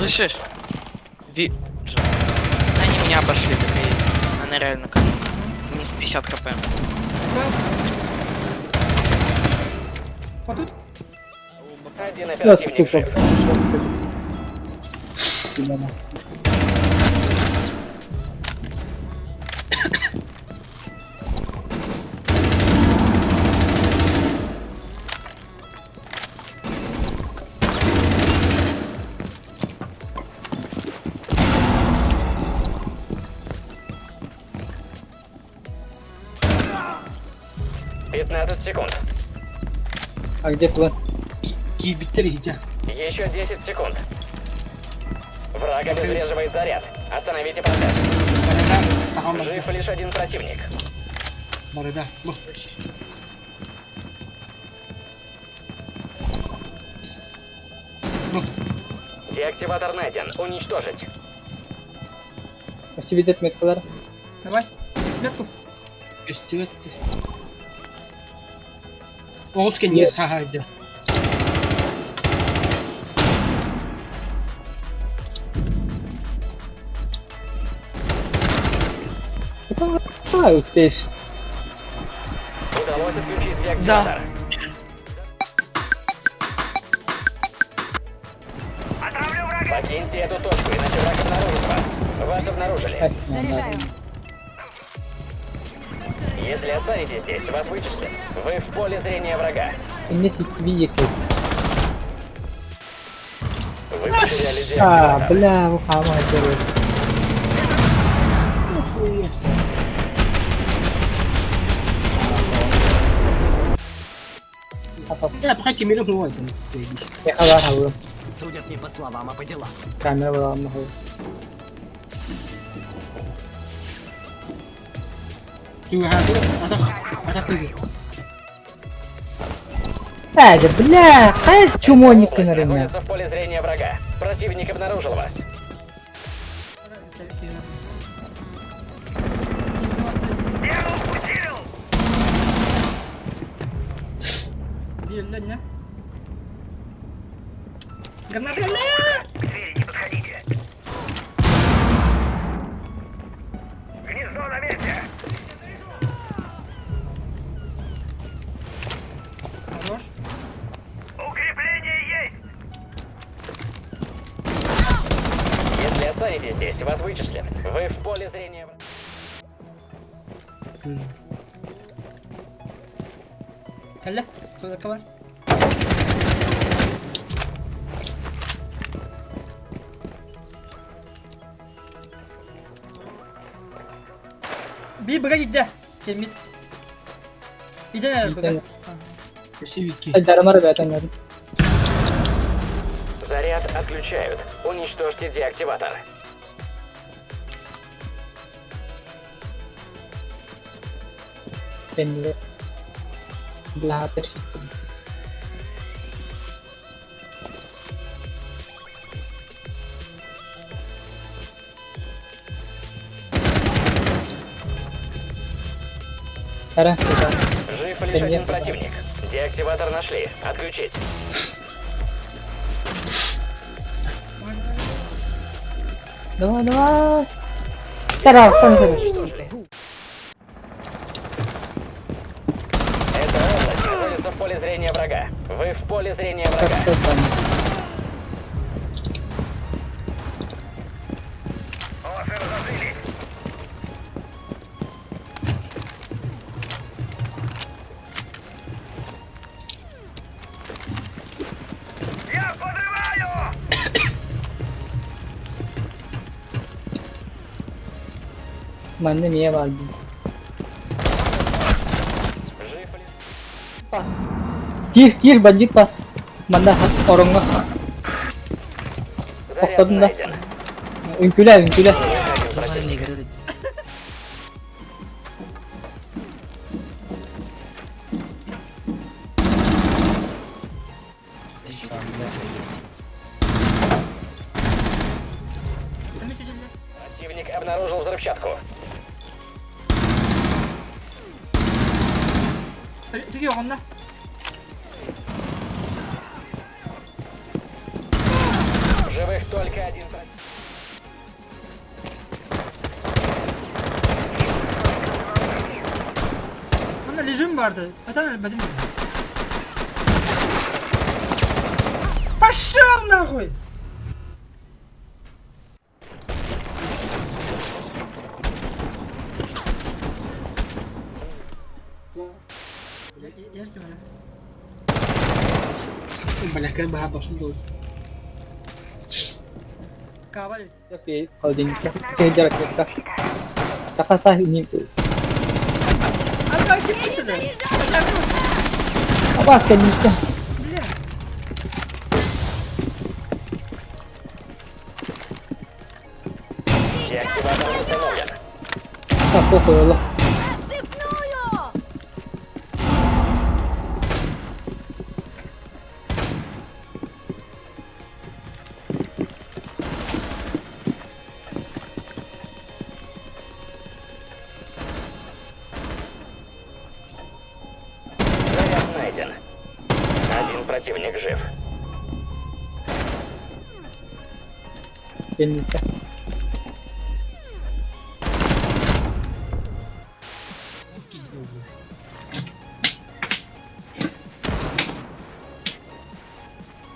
Слышишь? Они меня обошли, такие. Она реально как. Минус 50 хп. Вот тут? Один Да, оперативник сука. жив. Тебя на. Пятнадцать секунд. А где план? Гибитридя. Еще 10 секунд. Враг обезвреживает заряд. Остановите процесс. Барыда. Тахам Жив лишь один противник. барыда. Ну. Ну. Деактиватор найден. Уничтожить. Спасибо, дед меткалар. Давай. Метку. Üstü Oğuz kendi sahada. А, ух ты ж. Удалось отключить деактиватор. Покиньте эту точку, иначе враг обнаружит вас. Вас обнаружили. Заряжаю. Если останетесь здесь, вас вычислят. Вы в поле зрения врага. Мне сетвиек. Вы потеряли А, деактиватор. бля, мухама делает. Я пока тебе не говорю. Я хавал. Судят не по словам, а по делам. Камера была много. Чего это прыгай. Да бля, хай чумоник ты на рынке. Находится в поле зрения врага. Противник обнаружил вас. Гранаты, гранаты! К двери не подходите. Гнездо на месте. Хорош. Укрепление есть. Если останетесь здесь, вас вычислят. Вы в поле зрения врага. Hele. Şurada var. Bir bırak gitti. Gelmit. Bir tane var bırak. Спасибо. Дарма, ребята, нет. Заряд отключают. Уничтожьте деактиватор. Пенле. Блатер. Ара, Жив лишь один Нет. противник. Деактиватор нашли. Отключить. давай, давай. Тарав, сам себе. Эта область находится в поле зрения врага. Вы в поле зрения Так, врага. что там? Я подрываю! Манне мия var. Жив лишь... Gir bandit pa. Manda orang mah. Заряд Походу, да. найден. Ünküle. Один противник. Противник обнаружил взрывчатку. Çıkıyor onunla. В живых только один. vardı. Zaten bedim. Пошел нахуй! Я жду. Banyak kan bahas dulu. Kawal. Tapi kalau di kecil jarak kita. Kakak sah ini tuh. Abi kim gitti? Apa asken ini? Бля. Деактиватор установлен. Ah, pokok ya Allah. Заряд найден. Один противник жив. Ini.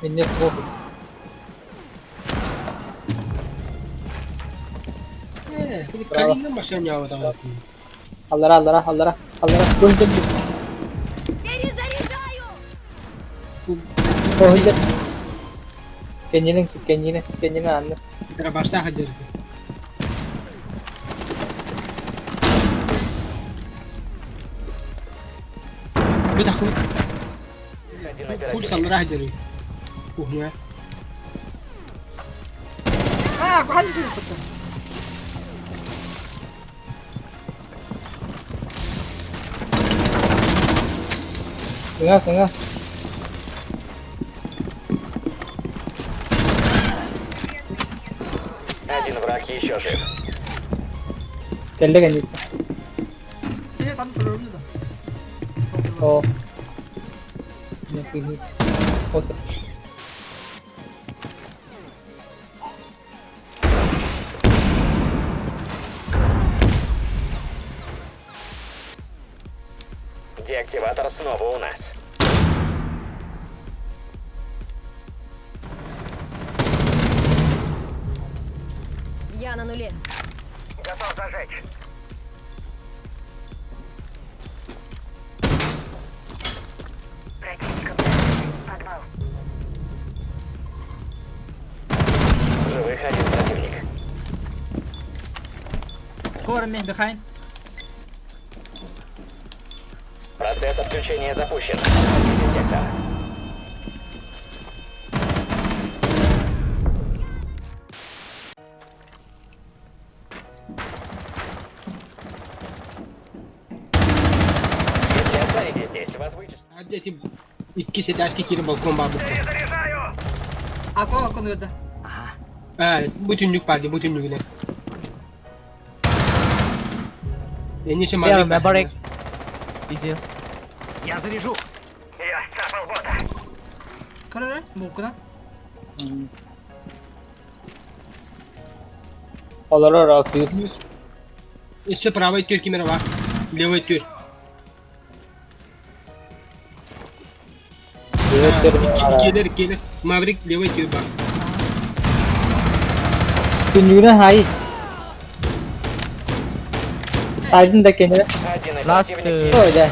Ini pokok. Ini kali nggak masih nyawa tahu. Allah. Bunyi. Oh iya. Kenyinan anu. Kita basta hajar. Lu takut? Один Full оперативник. samra hajar. Puhnya. Ah, aku hadi dulu. Tengah. Один враг еще жив. Kelle kenyi. Ini kan perlu dulu. Oh. Ini. Oh. Деактиватор снова у нас. Я на нуле. Готов зажечь. Подвал. Живых один противник. Cover me behind. Процесс отключения запущен. Детектор. Если останетесь здесь, вас вычислят. Hadi etim. İki eski kiri balkon babu. Aku öldü. Bütünlük vardı, bütünlüğüne. En iyisi Ya, mavi. Mabarek. Easy. Я заряжу. Я сцапал бота. Kırır. Mukuna. Olarak rakıyız. इससे प्रावा इत्योर की मेरा वाक. लेवा इत्योर. Gelir. Maverick lewa iत्योर bak. Tunjuknya high. Aydın da kendine. Один Last, оперативник. Oh ya.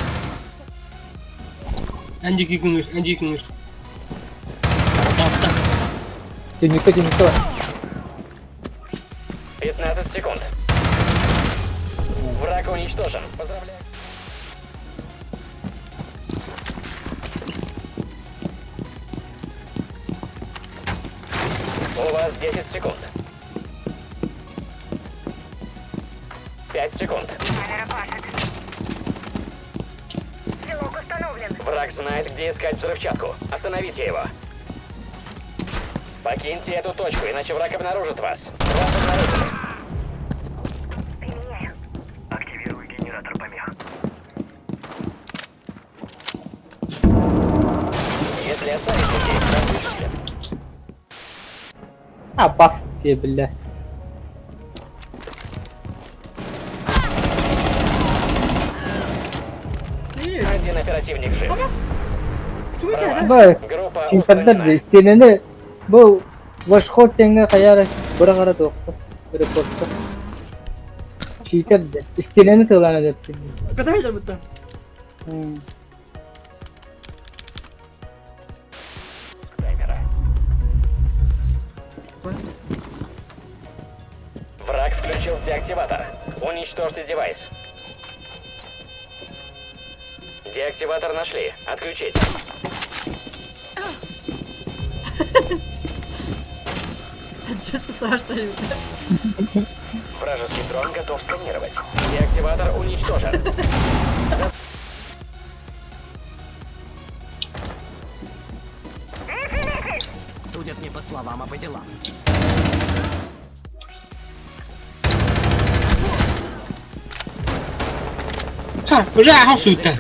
Anjiki kungur. Basta. Tunjuknya. 15 секунд. Враг уничтожен. Поздравляю. У вас 10 секунд. 5 секунд. Стрелок установлен. Враг знает, где искать взрывчатку. Остановите его. Покиньте эту точку, иначе враг обнаружит вас. Вас обнаружили. Применяю. Активирую генератор помех. Если останетесь здесь, вас вычислят. Bas diye billah. İyi. Один Бай, Группа чемпиондар устранена. стенені бұл Вашход теңге қаяра бұра қара тоқты. Репортта. Читер де. Стенені тыланы деп. Куда я будто? Таймера. Враг включил деактиватор. Уничтожьте девайс. Деактиватор нашли. Отключить. Честно страшно. Вражеский дрон готов сканировать. Деактиватор уничтожен. Судят не по словам, а по делам. Ha, уже ага сюда.